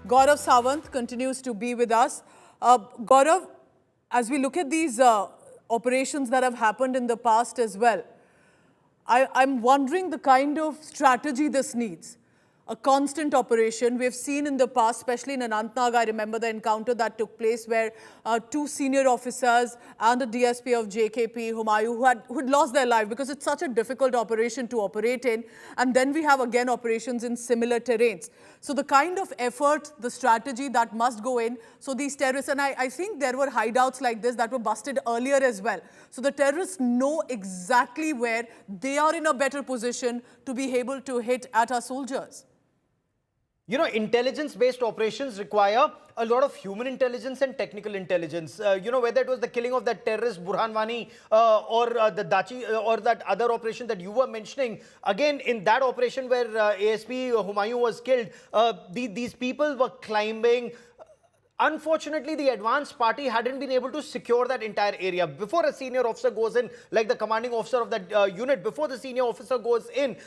Gaurav Sawant continues to be with us. Gaurav, as we look at these operations that have happened in the past as well, I'm wondering the kind of strategy this needs. A constant operation. We've seen in the past, especially in Anantnag, I remember the encounter that took place where two senior officers and a DSP of JKP, Humayun, who'd lost their life because it's such a difficult operation to operate in. And then we have again operations in similar terrains. So the kind of effort, the strategy that must go in. So these terrorists, and I think there were hideouts like this that were busted earlier as well. So the terrorists know exactly where they are in a better position to be able to hit at our soldiers. You know, intelligence-based operations require a lot of human intelligence and technical intelligence. Whether it was the killing of that terrorist Burhan Wani or the Dachi or that other operation that you were mentioning. Again, in that operation where ASP Humayun was killed, these people were climbing. Unfortunately, the advanced party hadn't been able to secure that entire area. Before a senior officer goes in, like the commanding officer of that unit, before the senior officer goes in,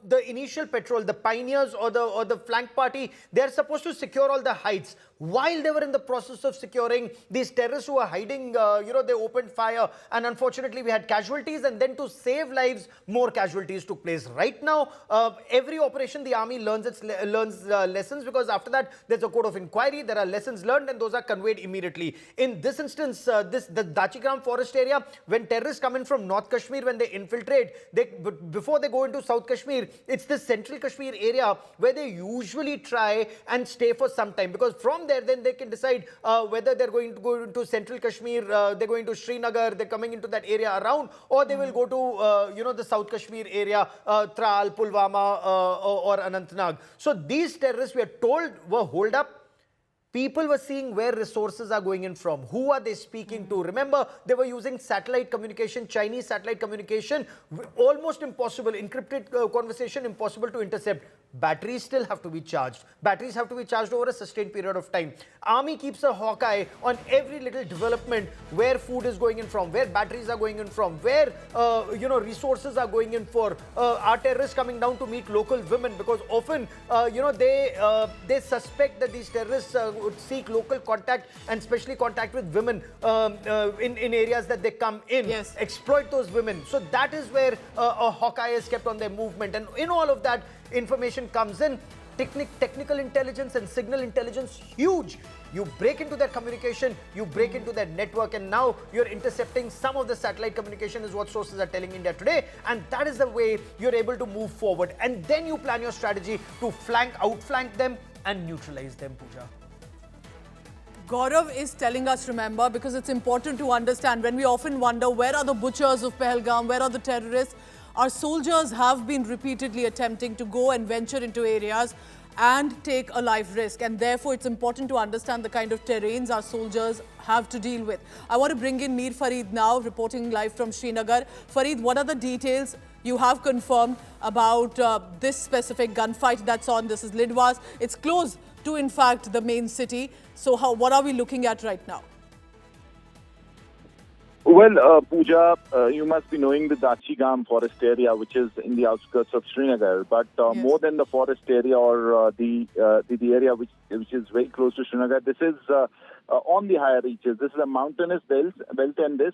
the initial patrol, the pioneers or the flank party, they're supposed to secure all the heights. While they were in the process of securing, these terrorists who were hiding, they opened fire, and unfortunately we had casualties, and then to save lives, more casualties took place. Right now, every operation the army learns lessons, because after that there's a code of inquiry, there are lessons learned, and those are conveyed immediately. In this instance, the Dachigam forest area, when terrorists come in from North Kashmir, when they infiltrate, before they go into South Kashmir, it's the central Kashmir area where they usually try and stay for some time, because from there then they can decide whether they're going to go into central Kashmir, they're going to Srinagar, they're coming into that area around, or they will go to the South Kashmir area, Tral, Pulwama or Anantnag. So these terrorists, we are told, were holed up. People were seeing where resources are going in from. Who are they speaking to? Remember, they were using satellite communication, Chinese satellite communication, almost impossible, encrypted conversation, impossible to intercept. Batteries still have to be charged. Batteries have to be charged over a sustained period of time. Army keeps a hawk eye on every little development, where food is going in from, where batteries are going in from, where resources are going in for. Are terrorists coming down to meet local women? Because often, they suspect that these terrorists would seek local contact, and especially contact with women in areas that they come in. Yes. Exploit those women. So that is where a hawk eye is kept on their movement. And in all of that, information comes in. Technical intelligence and signal intelligence, huge. You break into their communication, you break into their network, and now you're intercepting some of the satellite communication, is what sources are telling India today. And that is the way you're able to move forward. And then you plan your strategy to outflank them and neutralize them, Pooja. Gaurav is telling us, remember, because it's important to understand, when we often wonder where are the butchers of Pahalgam, where are the terrorists, our soldiers have been repeatedly attempting to go and venture into areas and take a life risk. And therefore, it's important to understand the kind of terrains our soldiers have to deal with. I want to bring in Mir Farid now, reporting live from Srinagar. Farid, what are the details you have confirmed about this specific gunfight that's on? This is Lidwas. It's close to, in fact, the main city. So what are we looking at right now? Well, Pooja, you must be knowing the Dachigam forest area, which is in the outskirts of Srinagar. But Yes. more than the forest area or the area which is very close to Srinagar, this is on the higher reaches. This is a mountainous belt, and this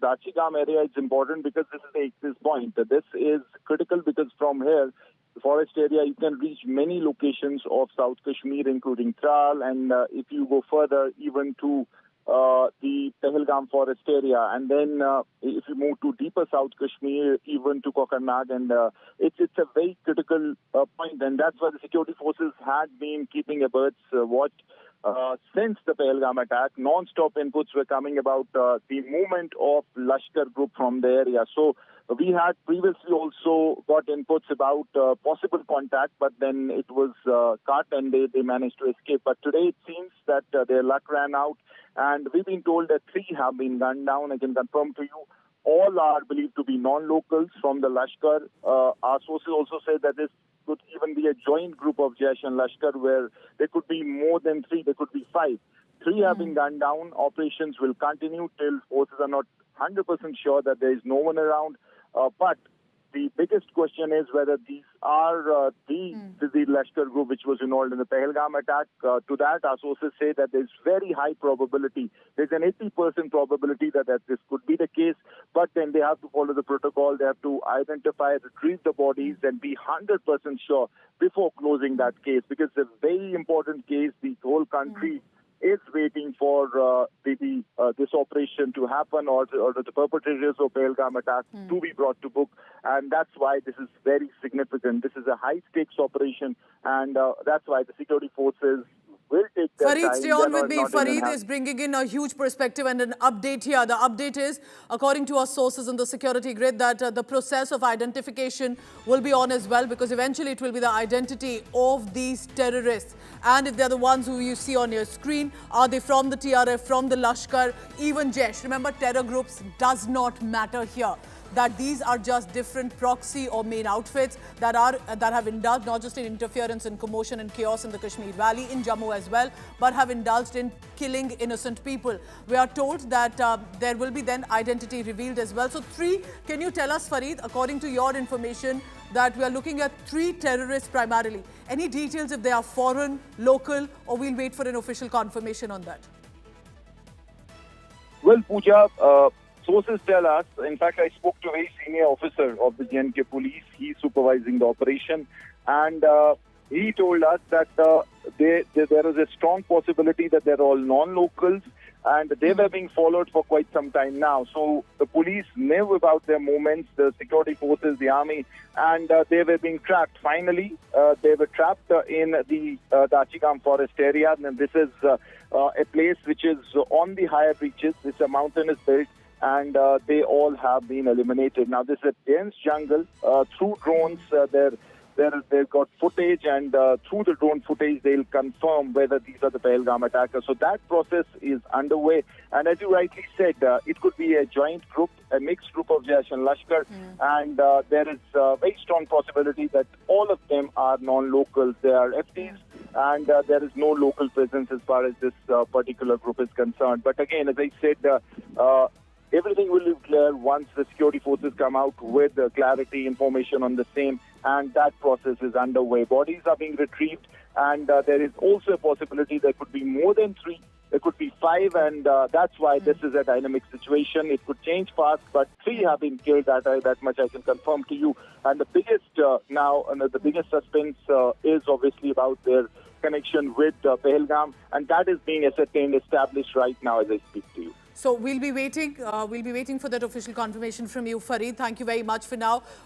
Dachigam area is important because this is the access point. This is critical because from here, the forest area, you can reach many locations of South Kashmir, including Tral, and if you go further, even to the Pahalgam forest area, and then if you move to deeper South Kashmir, even to Kokarnag, and it's a very critical point, and that's why the security forces had been keeping a bird's watch since the Pahalgam attack. Non-stop inputs were coming about the movement of Lashkar group from the area. So we had previously also got inputs about possible contact, but then it was cut and they managed to escape. But today it seems that their luck ran out, and we've been told that 3 have been gunned down. I can confirm to you, all are believed to be non-locals from the Lashkar. Our sources also say that this could even be a joint group of Jaish and Lashkar, where there could be more than 3, there could be 5. 3 have been gunned down. Operations will continue till forces are not 100% sure that there is no one around. But the biggest question is whether these are the Lashkar group which was involved in the Pahalgam attack. To that, our sources say that there's very high probability. There's an 80% probability that this could be the case, but then they have to follow the protocol. They have to identify, retrieve the bodies, and be 100% sure before closing that case, because it's a very important case. The whole country is waiting for this operation to happen, or the perpetrators of Pahalgam attack to be brought to book, and that's why this is very significant. This is a high-stakes operation, and that's why the security forces will take their Fareed, time. stay on They're with me. not in a Fareed hurry. is bringing in a huge perspective and an update here. The update is, according to our sources in the security grid, that the process of identification will be on as well, because eventually it will be the identity of these terrorists. And if they're the ones who you see on your screen, are they from the TRF, from the Lashkar, even Jaish? Remember, terror groups does not matter here. That these are just different proxy or main outfits that have indulged not just in interference and commotion and chaos in the Kashmir Valley, in Jammu as well, but have indulged in killing innocent people. We are told that there will be then identity revealed as well. So can you tell us, Fareed, according to your information, that we are looking at 3 terrorists primarily. Any details if they are foreign, local, or we'll wait for an official confirmation on that? Well, Pooja, sources tell us, in fact, I spoke to a very senior officer of the JNK police. He's supervising the operation, and he told us that there is a strong possibility that they're all non-locals, and they were being followed for quite some time now. So the police knew about their movements, the security forces, the army, and they were being tracked. Finally, they were trapped in the Dachigam forest area, and this is a place which is on the higher reaches. It's a mountainous belt, and they all have been eliminated. Now, this is a dense jungle. Through drones, they've got footage, and through the drone footage, they'll confirm whether these are the Pahalgam attackers. So that process is underway. And as you rightly said, it could be a joint group, a mixed group of Jaish and Lashkar. And there is a very strong possibility that all of them are non-locals. They are FTs, and there is no local presence as far as this particular group is concerned. But again, as I said, everything will be clear once the security forces come out with clarity, information on the same, and that process is underway. Bodies are being retrieved, and there is also a possibility there could be more than 3, there could be 5, and that's why this is a dynamic situation. It could change fast, but 3 have been killed, that much I can confirm to you. And the biggest the biggest suspense is obviously about their connection with Pahalgam, and that is being ascertained, established right now as I speak to you. So we'll be waiting for that official confirmation from you, Fareed. Thank you very much for now.